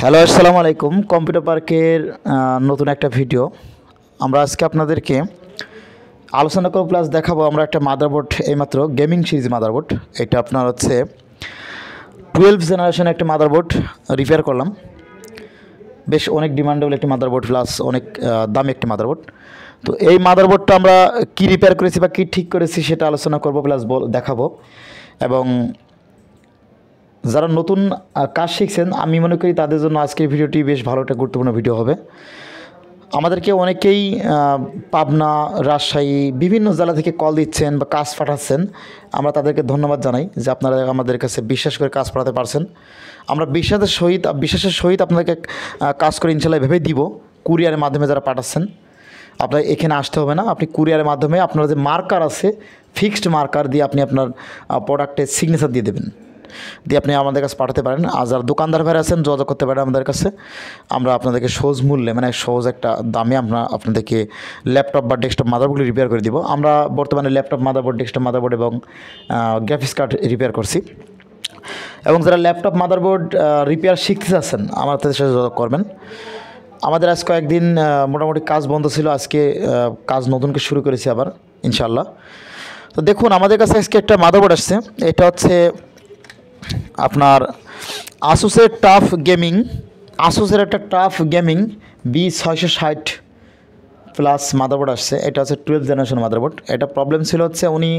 Hello, আসসালামু আলাইকুম। Computer পার্কের নতুন একটা ভিডিও আমরা আজকে আপনাদেরকে আলোচনা করব প্লাস দেখাবো। আমরা একটা মাদারবোর্ড, এইমাত্র গেমিং সিরিজ মাদারবোর্ড, এটা আপনার হচ্ছে 12 জেনারেশন একটা মাদারবোর্ড রিপেয়ার করলাম। বেশ অনেক ডিমান্ডেবল একটি মাদারবোর্ড প্লাস অনেক দামি একটি মাদারবোর্ড। তো এই মাদারবোর্ডটা আমরা কী রিপেয়ার করেছি বা কী ঠিক করেছি সেটা আলোচনা করব প্লাস দেখাবো। এবং যারা নতুন কাজ শিখছেন আমি মনে করি তাদের জন্য আজকের ভিডিওটি বেশ ভালো একটা গুরুত্বপূর্ণ ভিডিও হবে। আমাদেরকে অনেকেই পাবনা, রাজশাহী বিভিন্ন জেলা থেকে কল দিচ্ছেন বা কাজ পাঠাচ্ছেন। আমরা তাদেরকে ধন্যবাদ জানাই যে আপনারা আমাদের কাছে বিশ্বাস করে কাজ পাঠাতে পারছেন। আমরা বিশ্বাসের সহিত আপনাদেরকে কাজ করে ইনশাল্লাহ ভেবে দিব। কুরিয়ারের মাধ্যমে যারা পাঠাচ্ছেন আপনার এখানে আসতে হবে না, আপনি কুরিয়ারের মাধ্যমে আপনার যে মার্কার আছে ফিক্সড মার্কার দিয়ে আপনি আপনার প্রোডাক্টের সিগনেচার দিয়ে দেবেন, দিয়ে আপনি আমাদের কাছে পাঠাতে পারেন। আর যারা দোকানদার ভাই আছেন যোগাযোগ করতে পারেন আমাদের কাছে। আমরা আপনাদেরকে সহজ মূল্যে মানে সহজ একটা দামে আপনাদেরকে ল্যাপটপ বা ডেস্কটপ মাদারবোর্ডগুলি রিপেয়ার করে দিব। আমরা বর্তমানে ল্যাপটপ মাদারবোর্ড, ডেস্কটপ মাদারবোর্ড এবং গ্রাফিক্স কার্ড রিপেয়ার করছি। এবং যারা ল্যাপটপ মাদারবোর্ড রিপেয়ার শিখতে চাচ্ছেন আমার তাদের সাথে যোগাযোগ করবেন। আমাদের আজ কয়েকদিন মোটামুটি কাজ বন্ধ ছিল, আজকে কাজ নতুনকে শুরু করেছি আবার ইনশাল্লাহ। তো দেখুন আমাদের কাছে আজকে একটা মাদারবোর্ড আসছে, এটা হচ্ছে আপনার আসুসের একটা tough gaming B660 plus motherboard আসছে। এটা হচ্ছে 12 জেনারেশন মাদারবোর্ড। এটা প্রবলেম ছিল হচ্ছে উনি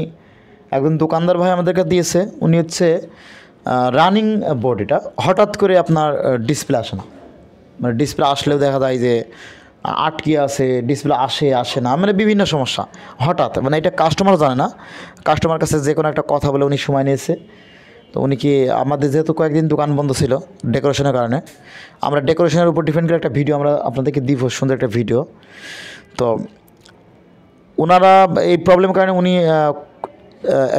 একজন দোকানদার ভাই আমাদেরকে দিয়েছে, উনি হচ্ছে রানিং বোর্ড, এটা হঠাৎ করে আপনার ডিসপ্লে আসে না, মানে ডিসপ্লে আসলেও দেখা যায় যে আটকে আছে, ডিসপ্লে আসে না, মানে বিভিন্ন সমস্যা হঠাৎ, মানে এটা কাস্টমার জানে না। কাস্টমার কাছে যে কোনো একটা কথা বলে উনি সময় নিয়েছে। তো উনি কি আমাদের যেহেতু কয়েকদিন দোকান বন্ধ ছিল ডেকোরেশনের কারণে, আমরা ডেকোরেশনের উপর ডিপেন্ড করে একটা ভিডিও আমরা আপনাদেরকে দিব, সুন্দর একটা ভিডিও। তো ওনারা এই প্রবলেমের কারণে উনি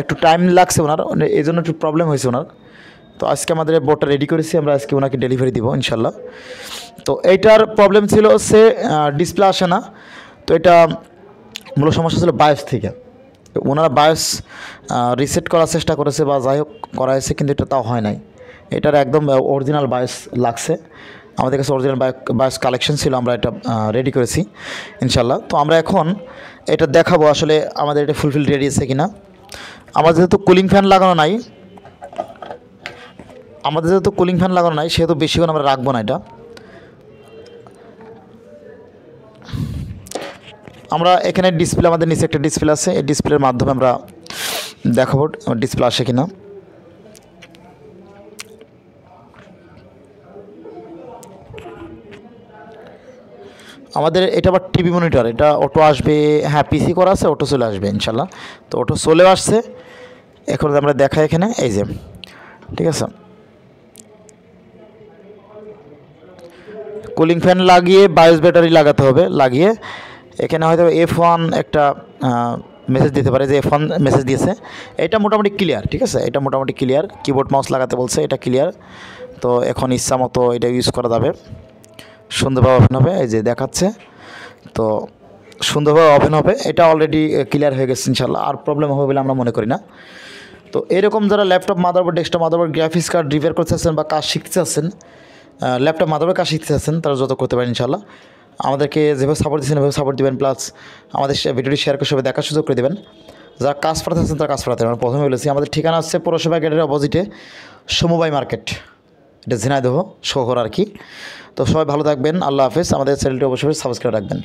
একটু টাইম লাগছে ওনার, এই জন্য একটু প্রবলেম হয়েছে ওনার। তো আজকে আমাদের বোর্ডটা রেডি করেছি, আমরা আজকে ওনাকে ডেলিভারি দিব ইনশাল্লাহ। তো এইটার প্রবলেম ছিল হচ্ছে ডিসপ্লে আসে না। তো এটা মূল সমস্যা ছিল বায়োস থেকে। ওনারা বায়োস রিসেট করার চেষ্টা করেছে বা যাই হোক করা হয়েছে, কিন্তু এটা তাও হয় নাই। এটার একদম অরিজিনাল বায়োস লাগছে। আমাদের কাছে অরিজিনাল বায়োস কালেকশন ছিল, আমরা এটা রেডি করেছি ইনশাল্লাহ। তো আমরা এখন এটা দেখাবো আসলে আমাদের এটা ফুলফিল রেডি আছে কিনা। আমাদের যেহেতু কুলিং ফ্যান লাগানো নাই সেহেতু বেশিক্ষণ আমরা রাখবো না। এটা আমরা এখানে ডিসপ্লে, আমাদের নিচে একটা ডিসপ্লে আছে, এই ডিসপ্লের মাধ্যমে আমরা দেখাবো ডিসপ্লে আসে কিনা। আমাদের এটা আবার টিভি মনিটর, এটা অটো আসবে, হ্যাঁ পিসি করা আছে, অটো চলে আসবে ইনশাল্লাহ। তো অটো চলেও আসছে, এখন আমরা দেখাই এখানে, এই যে ঠিক আছে। কুলিং ফ্যান লাগিয়ে বায়োস ব্যাটারি লাগাতে হবে, লাগিয়ে এখানে হয়তো F1 একটা মেসেজ দিতে পারে, যে F1 মেসেজ দিয়েছে। এটা মোটামুটি ক্লিয়ার, ঠিক আছে, এটা মোটামুটি ক্লিয়ার। কিবোর্ড মাউস লাগাতে বলছে, এটা ক্লিয়ার। তো এখন ইচ্ছা মতো এটা ইউজ করা যাবে, সুন্দরভাবে ওপেন হবে, এই যে দেখাচ্ছে। তো সুন্দরভাবে ওপেন হবে, এটা অলরেডি ক্লিয়ার হয়ে গেছে ইনশাল্লাহ, আর প্রবলেম হবে বলে আমরা মনে করি না। তো এরকম যারা laptop motherboard, desktop motherboard, graphics card repair করতে চাচ্ছেন বা কাজ শিখতে চাচ্ছেন, ল্যাপটপ মাদারবোর্ড কাজ শিখতে চাচ্ছেন, তারা যত করতে পারেন ইনশাল্লাহ। আমাদেরকে যেভাবে সাপোর্ট দিচ্ছেন এভাবে সাপোর্ট দেবেন, প্লাস আমাদের ভিডিওটি শেয়ার করে সবাই দেখার সুযোগ করে দেবেন। যারা কাজ পাঠাতে চাচ্ছেন তারা কাজ পাঠাতে পারেন। প্রথমে বলেছি আমাদের ঠিকানা হচ্ছে পৌরসভা গেটের অপোজিটে সমবায় মার্কেট, এটা ঝিনাইদহ শহর আর কি। তো সবাই ভালো থাকবেন, আল্লাহ হাফেজ। আমাদের চ্যানেলটি অবশ্যই সাবস্ক্রাইব রাখবেন।